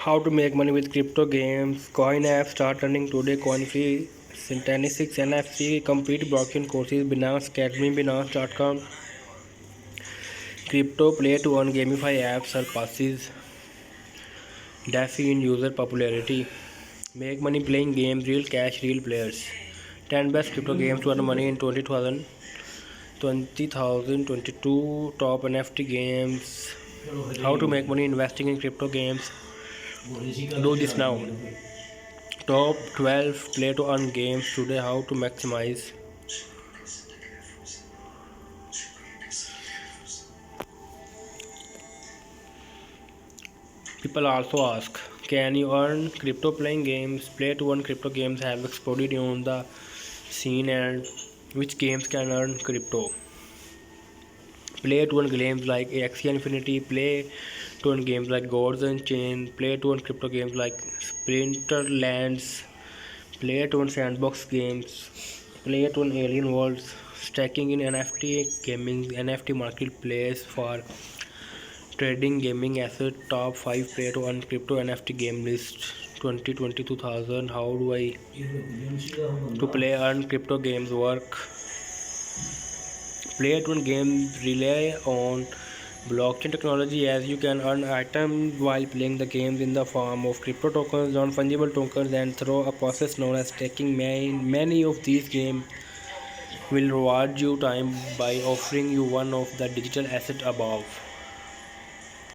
How to make money with crypto games. Coin apps start running today. CoinFree, Syntanix, NFC, complete blockchain courses, Binance Academy, Binance.com. Crypto play to earn gamify apps surpasses DeFi in user popularity. Make money playing games, real cash, real players. 10 best crypto games to earn money in 2022 top NFT games. How to make money investing in crypto games. Do this now. Top 12 play to earn games today. How to maximize. People also ask, can you earn crypto playing games? Play to earn crypto games have exploded on the scene, and which games can earn crypto? Play to earn games like Axie Infinity, play to earn games like Gods and Chain, play to earn crypto games like Splinterlands, play to earn sandbox games, play to earn Alien Worlds, stacking in NFT gaming, NFT marketplace for trading gaming asset, top 5 play to earn crypto NFT game list 2020-2000. How do I to play earn crypto games work? Play to earn games rely on blockchain technology, as you can earn items while playing the games in the form of crypto tokens, non-fungible tokens, and through a process known as staking. Many of these games will reward you time by offering you one of the digital assets above.